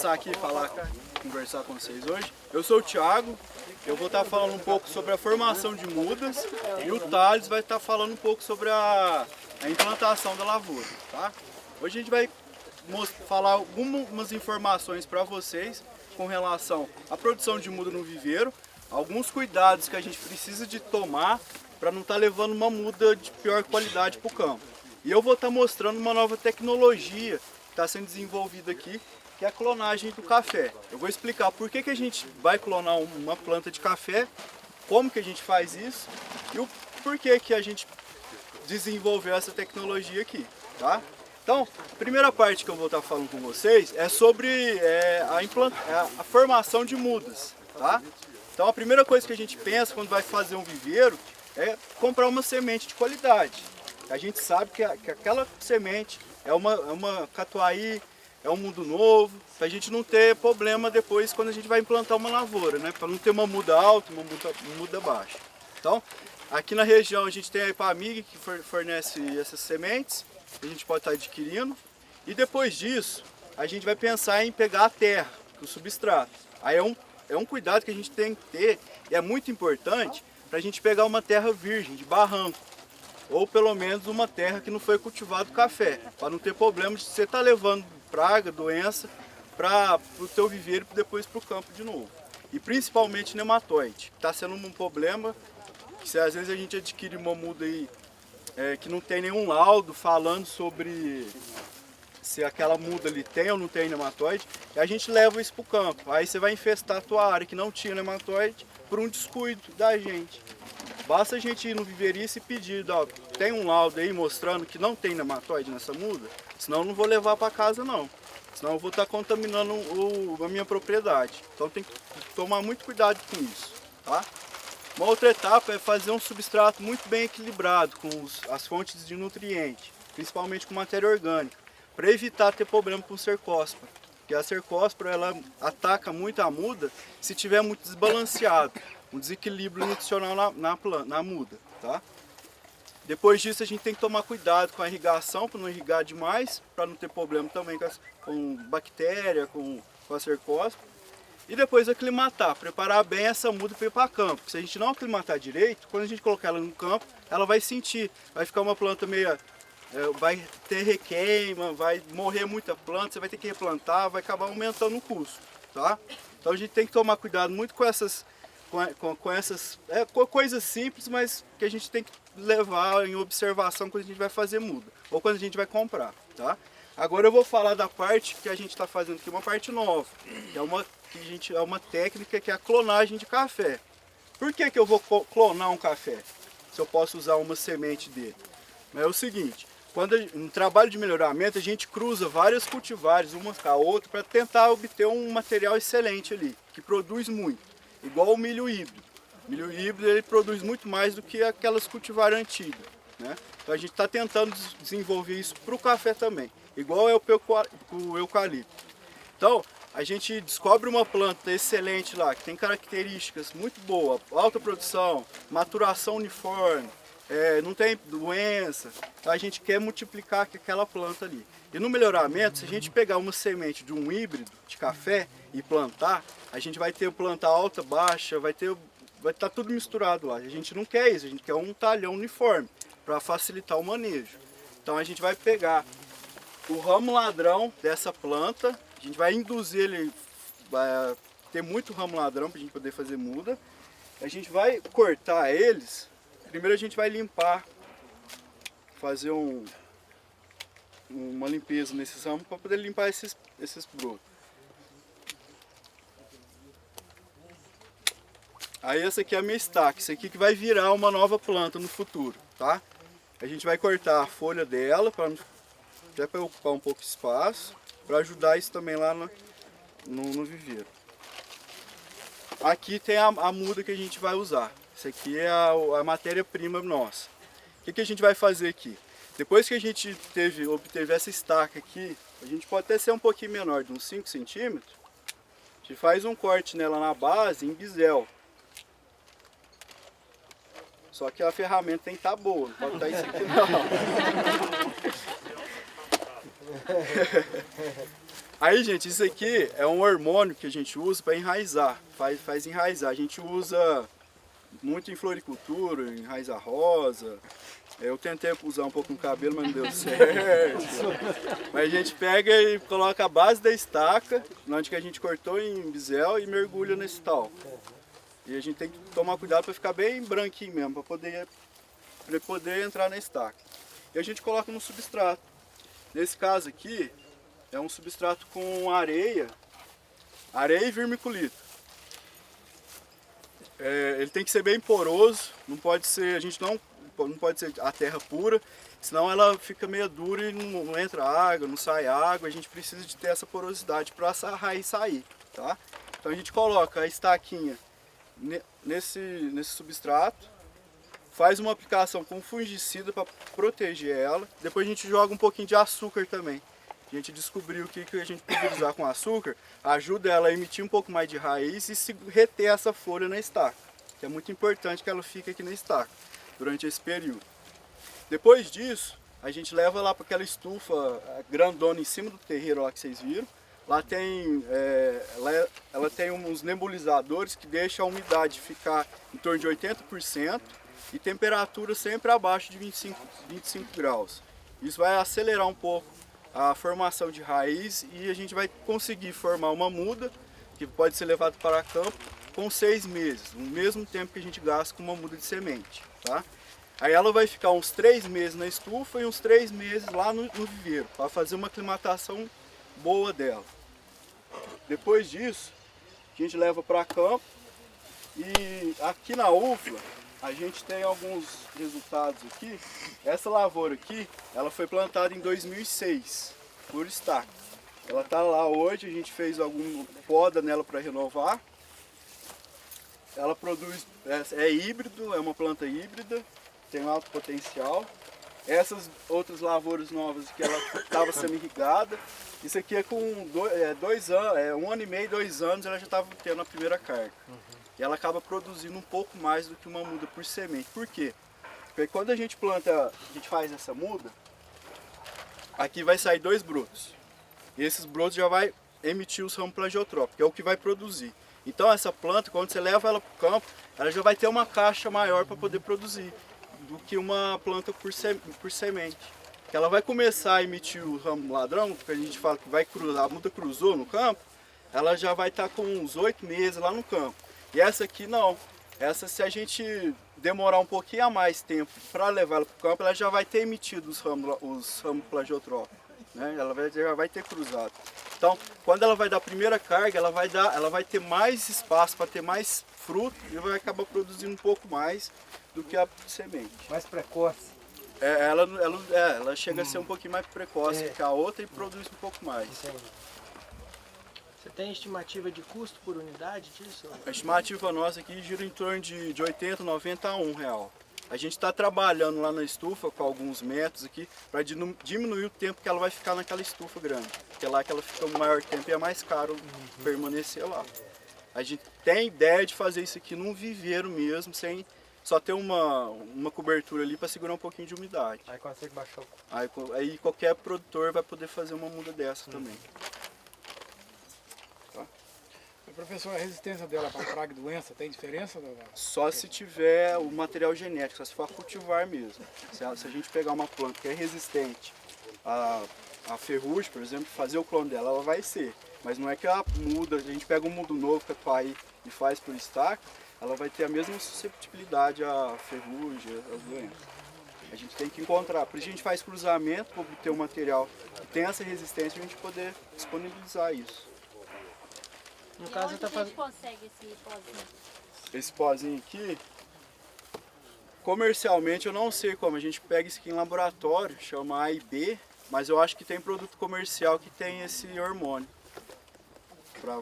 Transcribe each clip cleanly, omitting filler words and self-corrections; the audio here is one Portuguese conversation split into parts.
passar aqui e conversar com vocês hoje. Eu sou o Thiago, eu vou estar falando um pouco sobre a formação de mudas e o Thales vai estar falando um pouco sobre a implantação da lavoura, tá? Hoje a gente vai falar algumas informações para vocês com relação à produção de muda no viveiro, alguns cuidados que a gente precisa de tomar para não estar levando uma muda de pior qualidade para o campo. E eu vou estar mostrando uma nova tecnologia que está sendo desenvolvida aqui, que é a clonagem do café. Eu vou explicar por que a gente vai clonar uma planta de café, como que a gente faz isso e o porquê que a gente desenvolveu essa tecnologia aqui, tá? Então, a primeira parte que eu vou estar falando com vocês é sobre a formação de mudas, tá? Então, a primeira coisa que a gente pensa quando vai fazer um viveiro é comprar uma semente de qualidade. A gente sabe que aquela semente é uma catuai, é um mudo novo, para a gente não ter problema depois quando a gente vai implantar uma lavoura, né? Para não ter uma muda alta e uma muda baixa. Então, aqui na região a gente tem a Epamig que fornece essas sementes, que a gente pode estar adquirindo. E depois disso, a gente vai pensar em pegar a terra, o substrato. Aí é um cuidado que a gente tem que ter, e é muito importante, para a gente pegar uma terra virgem, de barranco. Ou pelo menos uma terra que não foi cultivado café, para não ter problema de você estar levando praga, doença, para o teu viveiro e depois para o campo de novo. E principalmente nematóide, que está sendo um problema, que se às vezes a gente adquire uma muda aí, que não tem nenhum laudo falando sobre se aquela muda ali tem ou não tem nematóide, e a gente leva isso para o campo. Aí você vai infestar a tua área que não tinha nematóide por um descuido da gente. Basta a gente ir no viveiriço e pedir, ó, tem um laudo aí mostrando que não tem nematóide nessa muda, senão eu não vou levar para casa não. Senão eu vou estar contaminando a minha propriedade. Então tem que tomar muito cuidado com isso, tá? Uma outra etapa é fazer um substrato muito bem equilibrado com as fontes de nutriente, principalmente com matéria orgânica, para evitar ter problema com cercóspora. Porque a cercóspora ela ataca muito a muda se tiver muito desbalanceado, um desequilíbrio nutricional na muda, tá? Depois disso a gente tem que tomar cuidado com a irrigação, para não irrigar demais, para não ter problema também com bactéria, com a cercóspora. E depois aclimatar, preparar bem essa muda para ir para campo. Porque se a gente não aclimatar direito, quando a gente colocar ela no campo, ela vai sentir, vai ficar uma planta meio... vai ter requeima, vai morrer muita planta, você vai ter que replantar, vai acabar aumentando o custo, tá? Então a gente tem que tomar cuidado muito com essas coisas simples, mas que a gente tem que levar em observação quando a gente vai fazer muda, ou quando a gente vai comprar, tá? Agora eu vou falar da parte que a gente está fazendo aqui, uma parte nova, que é uma técnica que é a clonagem de café. Por que eu vou clonar um café, se eu posso usar uma semente dele? Mas é o seguinte, no trabalho de melhoramento a gente cruza várias cultivares, uma com a outra, para tentar obter um material excelente ali, que produz muito. Igual o milho híbrido. O milho híbrido ele produz muito mais do que aquelas cultivares antigas, né? Então a gente está tentando desenvolver isso para o café também, igual é o eucalipto. Então a gente descobre uma planta excelente lá, que tem características muito boas, alta produção, maturação uniforme, não tem doença, então a gente quer multiplicar aquela planta ali. E no melhoramento, se a gente pegar uma semente de um híbrido de café e plantar, a gente vai ter planta alta, baixa, vai estar tudo misturado lá. A gente não quer isso, a gente quer um talhão uniforme para facilitar o manejo. Então a gente vai pegar o ramo ladrão dessa planta, a gente vai induzir ele, vai ter muito ramo ladrão para a gente poder fazer muda. A gente vai cortar eles, primeiro a gente vai limpar, fazer uma limpeza nesses ramos para poder limpar esses brotos. Aí essa aqui é a minha estaca, isso aqui que vai virar uma nova planta no futuro, tá? A gente vai cortar a folha dela, até para ocupar um pouco de espaço, para ajudar isso também lá no viveiro. Aqui tem a muda que a gente vai usar, isso aqui é a matéria-prima nossa. O que a gente vai fazer aqui? Depois que a gente obteve essa estaca aqui, a gente pode até ser um pouquinho menor, de uns 5 centímetros, a gente faz um corte nela na base em bisel. Só que a ferramenta tem que estar boa, não pode estar isso aqui não. Aí, gente, isso aqui é um hormônio que a gente usa para enraizar, faz enraizar. A gente usa muito em floricultura, enraizar rosa. Eu tentei usar um pouco no cabelo, mas não deu certo. Mas a gente pega e coloca a base da estaca, onde que a gente cortou em bisel, e mergulha nesse tal. E a gente tem que tomar cuidado para ficar bem branquinho mesmo, para poder entrar na estaca. E a gente coloca no substrato. Nesse caso aqui, é um substrato com areia e vermiculita. Ele tem que ser bem poroso, não pode ser, a gente não pode ser a terra pura, senão ela fica meio dura e não entra água, não sai água. A gente precisa de ter essa porosidade para essa raiz sair, tá? Então a gente coloca a estaquinha nesse substrato, faz uma aplicação com fungicida para proteger ela. Depois a gente joga um pouquinho de açúcar também. A gente descobriu que a gente pulverizar com açúcar ajuda ela a emitir um pouco mais de raiz e se reter essa folha na estaca. Que é muito importante que ela fique aqui na estaca durante esse período. Depois disso, a gente leva lá para aquela estufa grandona em cima do terreiro lá que vocês viram. Lá tem, ela tem uns nebulizadores que deixam a umidade ficar em torno de 80% e temperatura sempre abaixo de 25 graus. Isso vai acelerar um pouco a formação de raiz e a gente vai conseguir formar uma muda que pode ser levada para campo com 6 meses, o mesmo tempo que a gente gasta com uma muda de semente, tá? Aí ela vai ficar uns 3 meses na estufa e uns 3 meses lá no viveiro, para fazer uma aclimatação boa dela. Depois disso, a gente leva para campo e aqui na UFLA a gente tem alguns resultados aqui. Essa lavoura aqui, ela foi plantada em 2006 por estaca. Ela está lá hoje, a gente fez alguma poda nela para renovar. Ela produz, é híbrido, é uma planta híbrida, tem um alto potencial. Essas outras lavouras novas que ela estava semi-irrigada. Isso aqui é com 2 anos, 1 ano e meio, 2 anos, ela já estava tendo a primeira carga. E ela acaba produzindo um pouco mais do que uma muda por semente. Por quê? Porque quando a gente planta, a gente faz essa muda, aqui vai sair 2 brotos. E esses brotos já vai emitir os ramos plagiotrópicos, que é o que vai produzir. Então essa planta, quando você leva ela para o campo, ela já vai ter uma caixa maior para poder produzir do que uma planta por semente. Que ela vai começar a emitir o ramo ladrão, porque a gente fala que vai cruzar, a muda cruzou no campo, ela já vai estar com uns 8 meses lá no campo. E essa aqui não. Essa, se a gente demorar um pouquinho a mais tempo para levar ela para o campo, ela já vai ter emitido os ramos plagiotrópicos, né? Já vai ter cruzado. Então, quando ela vai dar a primeira carga, ela vai ter mais espaço para ter mais fruto e vai acabar produzindo um pouco mais do que a semente. Mais precoce. Ela chega a ser um pouquinho mais precoce que a outra e produz um pouco mais. Entendi. Você tem estimativa de custo por unidade disso? A estimativa nossa aqui gira em torno de 80, 90 a R$1. A gente está trabalhando lá na estufa com alguns métodos aqui para diminuir o tempo que ela vai ficar naquela estufa grande. Porque lá que ela fica o maior tempo e é mais caro permanecer lá. A gente tem ideia de fazer isso aqui num viveiro mesmo, sem só ter uma cobertura ali para segurar um pouquinho de umidade. Aí consegue baixar o... Aí qualquer produtor vai poder fazer uma muda dessa também. Professor, a resistência dela para praga e doença tem diferença? Só se tiver o material genético, só se for cultivar mesmo. Se a gente pegar uma planta que é resistente a ferrugem, por exemplo, fazer o clone dela, ela vai ser. Mas não é que ela muda, a gente pega um mudo novo que é aí e faz por estaca, ela vai ter a mesma susceptibilidade à ferrugem, às doenças. A gente tem que encontrar, por isso a gente faz cruzamento para obter um material que tem essa resistência e a gente poder disponibilizar isso. No caso, onde a gente consegue esse pozinho? Esse pozinho aqui, comercialmente eu não sei como, a gente pega isso aqui em laboratório, chama A e B, mas eu acho que tem produto comercial que tem esse hormônio para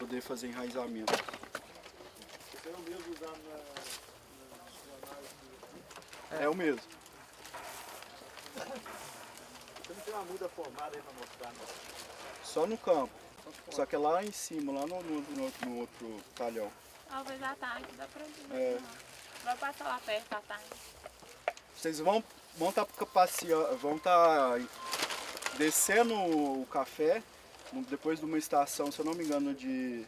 poder fazer enraizamento. Você é o mesmo usado na É o mesmo. Você não tem uma muda formada aí para mostrar, não? Só no campo. Só que é lá em cima, lá no outro talhão. Talvez à tarde, dá pra ver. Vai passar lá perto à tarde. Vocês vão estar passeando, vão estar descendo o café depois de uma estação, se eu não me engano, de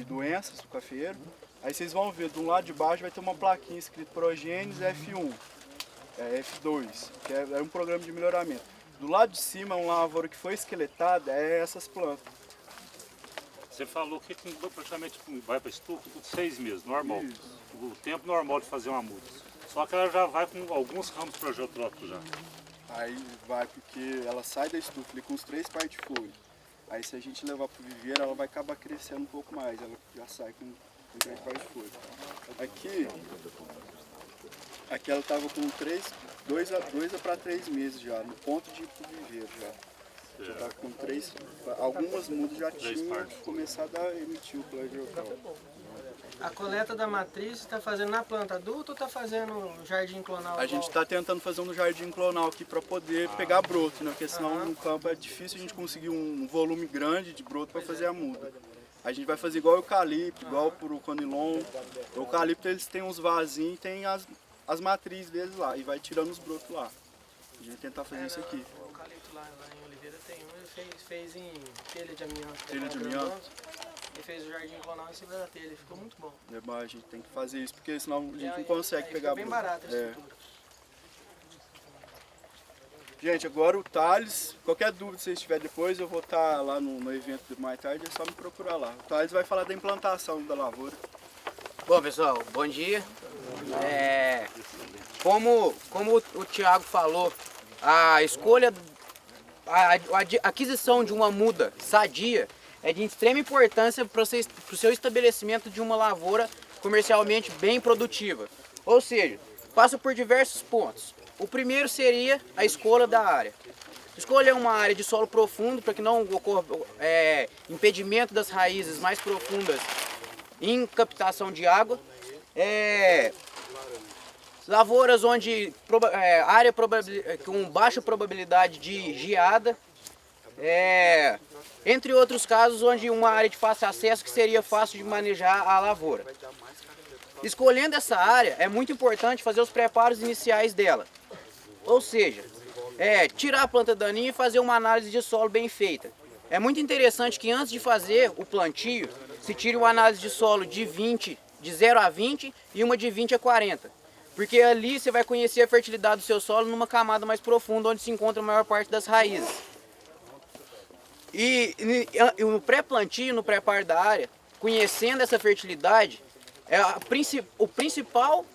doenças do cafeeiro. Aí vocês vão ver, do lado de baixo vai ter uma plaquinha escrito Progênios F1, F2, que é um programa de melhoramento. Do lado de cima, uma lavoura que foi esqueletada, é essas plantas. Você falou que praticamente vai para estufa com 6 meses, normal. Isso. O tempo normal de fazer uma muda. Só que ela já vai com alguns ramos progeotrópicos já. Aí vai porque ela sai da estufa ali com os 3 pares de folha. Aí se a gente levar para o viveiro, ela vai acabar crescendo um pouco mais. Ela já sai com 3 pares de folha. Aqui ela estava com 2 a 3 meses já, no ponto de ir para o viveiro já. Já está com 3, algumas mudas já tinham começado a emitir o plagiocal. A coleta da matriz você está fazendo na planta adulta ou está fazendo no jardim clonal? A gente está tentando fazer um jardim clonal aqui para poder pegar broto, né? Porque senão no campo é difícil a gente conseguir um volume grande de broto para fazer a muda. A gente vai fazer igual o eucalipto, igual o conilon. O eucalipto eles têm uns vasinhos e tem as matrizes deles lá e vai tirando os brotos lá. A gente vai tentar fazer isso aqui. O eucalipto lá em Oliveira tem um, ele fez em telha de amianto. Telha de amianto. Ele fez o jardim clonal em cima da telha, ficou muito bom. A gente tem que fazer isso, porque senão a gente não consegue pegar bem broto. barato a estrutura. Gente, agora o Thales, qualquer dúvida que vocês tiverem depois, eu vou estar lá no evento do mais tarde, é só me procurar lá. O Thales vai falar da implantação da lavoura. Bom pessoal, bom dia. Como o Thiago falou, a escolha, a aquisição de uma muda sadia é de extrema importância para o seu estabelecimento de uma lavoura comercialmente bem produtiva. Ou seja, passa por diversos pontos. O primeiro seria a escolha da área. Escolher uma área de solo profundo para que não ocorra impedimento das raízes mais profundas em captação de água. Lavouras onde área com baixa probabilidade de geada. Entre outros casos onde uma área de fácil acesso que seria fácil de manejar a lavoura. Escolhendo essa área, é muito importante fazer os preparos iniciais dela. Ou seja, tirar a planta daninha e fazer uma análise de solo bem feita. É muito interessante que antes de fazer o plantio, se tire uma análise de solo de 0 a 20 e uma de 20 a 40. Porque ali você vai conhecer a fertilidade do seu solo numa camada mais profunda, onde se encontra a maior parte das raízes. E no pré-plantio, no preparo da área, conhecendo essa fertilidade, a principal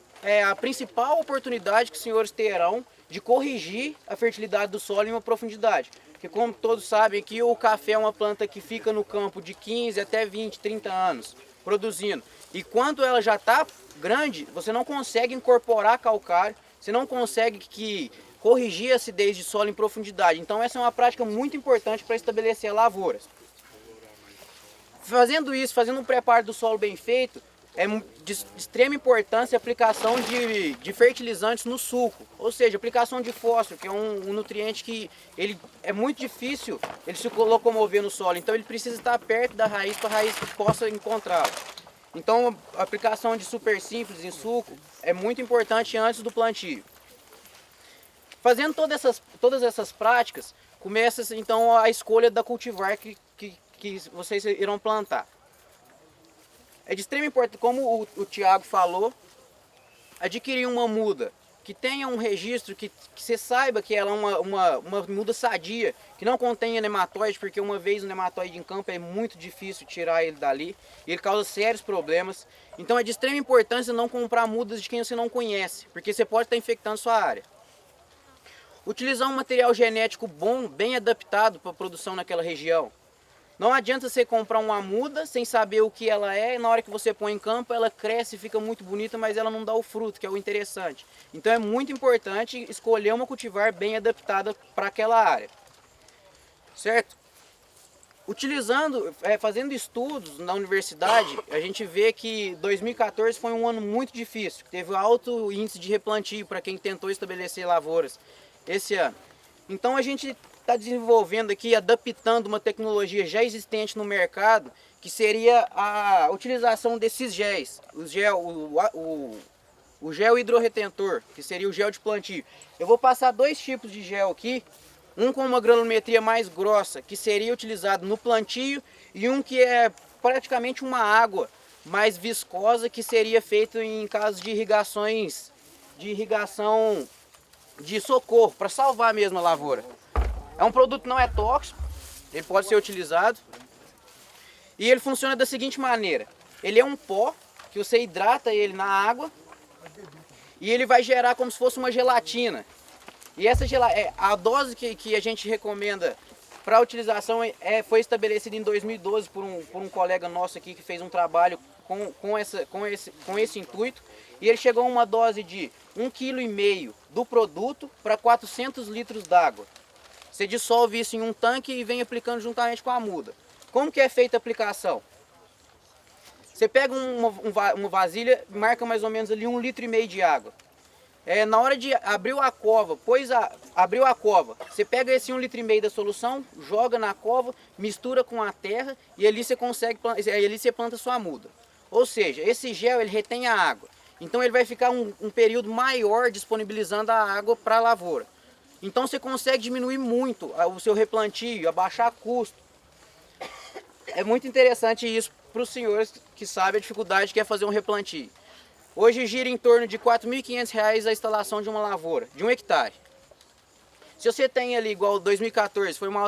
oportunidade que os senhores terão de corrigir a fertilidade do solo em uma profundidade. Porque como todos sabem aqui, o café é uma planta que fica no campo de 15 até 20, 30 anos produzindo. E quando ela já está grande, você não consegue incorporar calcário, você não consegue corrigir a acidez de solo em profundidade. Então essa é uma prática muito importante para estabelecer lavouras. Fazendo isso, fazendo um preparo do solo bem feito, é de extrema importância a aplicação de fertilizantes no sulco, ou seja, aplicação de fósforo, que é um nutriente que é muito difícil ele se locomover no solo, então ele precisa estar perto da raiz para a raiz possa encontrá-lo. Então a aplicação de super simples em sulco é muito importante antes do plantio. Fazendo todas essas práticas, começa então a escolha da cultivar que vocês irão plantar. É de extrema importância, como o Thiago falou, adquirir uma muda que tenha um registro, que você saiba que ela é uma muda sadia, que não contenha nematóide, porque uma vez o nematóide em campo é muito difícil tirar ele dali, e ele causa sérios problemas. Então é de extrema importância não comprar mudas de quem você não conhece, porque você pode estar infectando sua área. Utilizar um material genético bom, bem adaptado para a produção naquela região. Não adianta você comprar uma muda sem saber o que ela é, e na hora que você põe em campo ela cresce e fica muito bonita, mas ela não dá o fruto, que é o interessante. Então é muito importante escolher uma cultivar bem adaptada para aquela área. Certo? Fazendo estudos na universidade, a gente vê que 2014 foi um ano muito difícil, teve alto índice de replantio para quem tentou estabelecer lavouras esse ano. Então a gente está desenvolvendo aqui, adaptando uma tecnologia já existente no mercado, que seria a utilização desses géis, o gel hidrorretentor, que seria o gel de plantio. Eu vou passar 2 tipos de gel aqui, Um com uma granulometria mais grossa, que seria utilizado no plantio, e um que é praticamente uma água mais viscosa, que seria feito em casos de irrigação de socorro, para salvar mesmo a lavoura. É um produto que não é tóxico, ele pode ser utilizado, e ele funciona da seguinte maneira: ele é um pó que você hidrata ele na água e ele vai gerar como se fosse uma gelatina. E essa a dose que a gente recomenda para a utilização foi estabelecida em 2012 por um colega nosso aqui que fez um trabalho com esse intuito. E ele chegou a uma dose de 1,5 kg do produto para 400 litros d'água. Você dissolve isso em um tanque e vem aplicando juntamente com a muda. Como que é feita a aplicação? Você pega uma vasilha, marca mais ou menos ali 1,5 litro de água. Na hora de abrir a cova, abriu a cova, você pega esse 1,5 litro da solução, joga na cova, mistura com a terra e ali você planta sua muda. Ou seja, esse gel ele retém a água. Então ele vai ficar um período maior disponibilizando a água para a lavoura. Então você consegue diminuir muito o seu replantio, abaixar custo. É muito interessante isso para os senhores que sabem a dificuldade que é fazer um replantio. Hoje gira em torno de R$ 4.500 a instalação de uma lavoura, de 1 hectare. Se você tem ali, igual 2014, foi um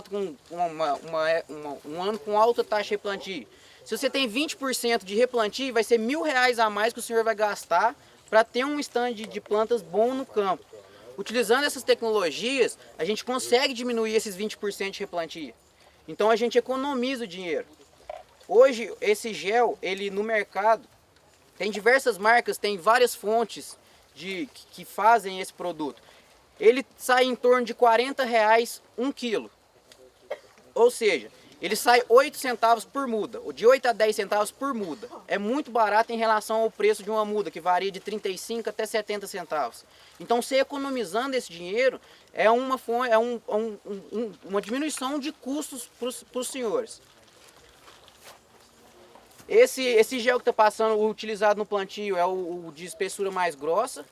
ano com alta taxa de replantio. Se você tem 20% de replantio, vai ser R$ 1.000 a mais que o senhor vai gastar para ter um stand de plantas bom no campo. Utilizando essas tecnologias, a gente consegue diminuir esses 20% de replantio. Então a gente economiza o dinheiro. Hoje, esse gel, ele no mercado, tem diversas marcas, tem várias fontes que fazem esse produto. Ele sai em torno de R$ 40 1 quilo. Ou seja, ele sai 8 centavos por muda, ou de 8 a 10 centavos por muda. É muito barato em relação ao preço de uma muda, que varia de 35 até 70 centavos. Então, você economizando esse dinheiro, é uma diminuição de custos para os senhores. Esse gel que está passando, utilizado no plantio, é o de espessura mais grossa.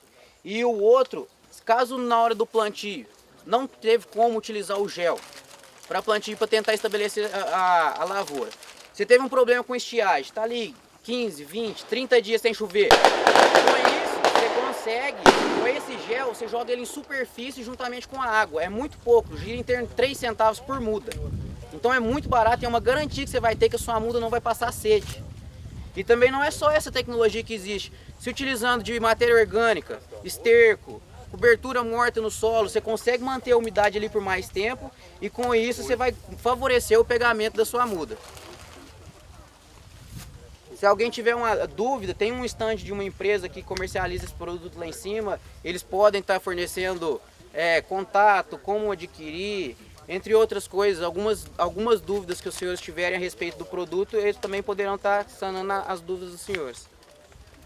E o outro, caso na hora do plantio não teve como utilizar o gel para plantio, para tentar estabelecer a lavoura. Você teve um problema com estiagem, está ali 15, 20, 30 dias sem chover. Com isso, você consegue, com esse gel, você joga ele em superfície juntamente com a água. É muito pouco, gira em torno de 3 centavos por muda. Então é muito barato e é uma garantia que você vai ter que a sua muda não vai passar sede. E também não é só essa tecnologia que existe. Se utilizando de matéria orgânica, esterco, cobertura morta no solo, você consegue manter a umidade ali por mais tempo e com isso você vai favorecer o pegamento da sua muda. Se alguém tiver uma dúvida, tem um stand de uma empresa que comercializa esse produto lá em cima, eles podem estar fornecendo contato, como adquirir, entre outras coisas, algumas dúvidas que os senhores tiverem a respeito do produto, eles também poderão estar sanando as dúvidas dos senhores.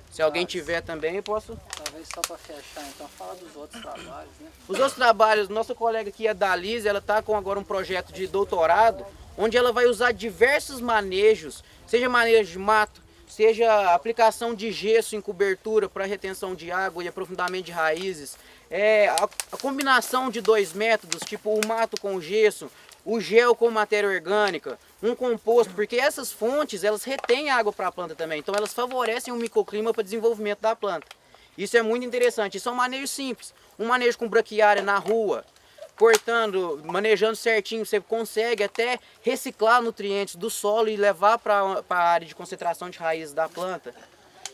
Se alguém tiver também, eu posso... Talvez só para fechar, então, fala dos outros trabalhos, né? Os outros trabalhos, nossa colega aqui, a Dalise, ela está com agora um projeto de doutorado, onde ela vai usar diversos manejos, seja manejo de mato, seja aplicação de gesso em cobertura para retenção de água e aprofundamento de raízes, a combinação de 2 métodos, tipo o mato com gesso, o gel com matéria orgânica, um composto, porque essas fontes, elas retêm água para a planta também, então elas favorecem o microclima para o desenvolvimento da planta. Isso é muito interessante, isso é um manejo simples, um manejo com braquiária na rua, cortando, manejando certinho, você consegue até reciclar nutrientes do solo e levar para a área de concentração de raízes da planta.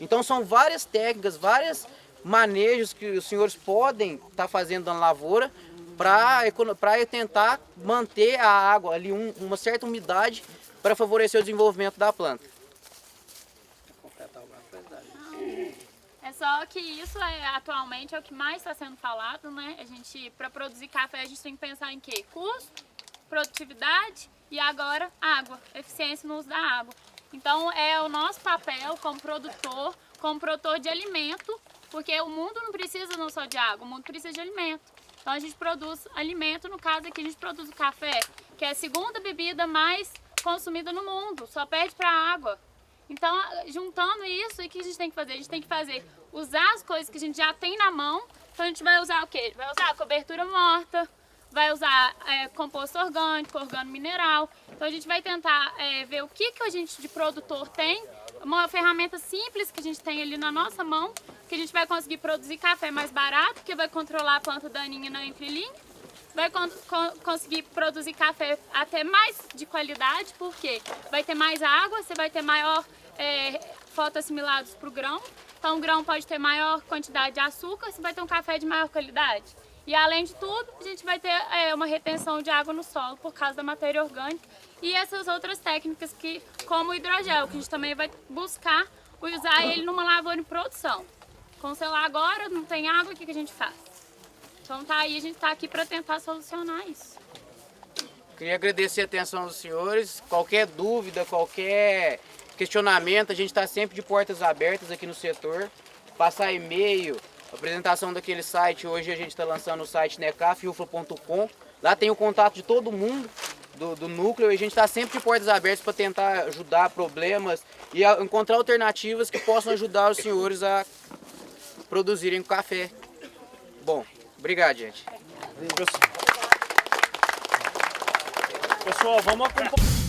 Então são várias técnicas, vários manejos que os senhores podem estar fazendo na lavoura para tentar manter a água ali, uma certa umidade para favorecer o desenvolvimento da planta. É só que isso atualmente é o que mais está sendo falado, né? Para produzir café, a gente tem que pensar em quê? Custo, produtividade e agora água, eficiência no uso da água. Então é o nosso papel como produtor de alimento, porque o mundo não precisa não só de água, o mundo precisa de alimento. Então a gente produz alimento, no caso aqui a gente produz o café, que é a segunda bebida mais consumida no mundo, só perde para a água. Então, juntando isso, o que a gente tem que fazer? A gente tem que usar as coisas que a gente já tem na mão. Então a gente vai usar o quê? Vai usar a cobertura morta, vai usar composto orgânico, organomineral. Então a gente vai tentar ver o que a gente de produtor tem, uma ferramenta simples que a gente tem ali na nossa mão, que a gente vai conseguir produzir café mais barato, porque vai controlar a planta daninha na entrelinha, vai conseguir produzir café até mais de qualidade, porque vai ter mais água, você vai ter maior fotoassimilados para o grão, então o grão pode ter maior quantidade de açúcar, você vai ter um café de maior qualidade. E além de tudo, a gente vai ter uma retenção de água no solo por causa da matéria orgânica e essas outras técnicas como o hidrogel, que a gente também vai buscar usar ele numa lavoura em produção. Como sei lá, agora não tem água, o que a gente faz? Então tá aí, a gente está aqui para tentar solucionar isso. Queria agradecer a atenção dos senhores. Qualquer dúvida, qualquer questionamento, a gente está sempre de portas abertas aqui no setor. Passar e-mail, apresentação daquele site, hoje a gente está lançando o site necafufla.com. Lá tem o contato de todo mundo do núcleo e a gente está sempre de portas abertas para tentar ajudar problemas e encontrar alternativas que possam ajudar os senhores a produzirem café. Bom, obrigado, gente. Pessoal, vamos acompanhar.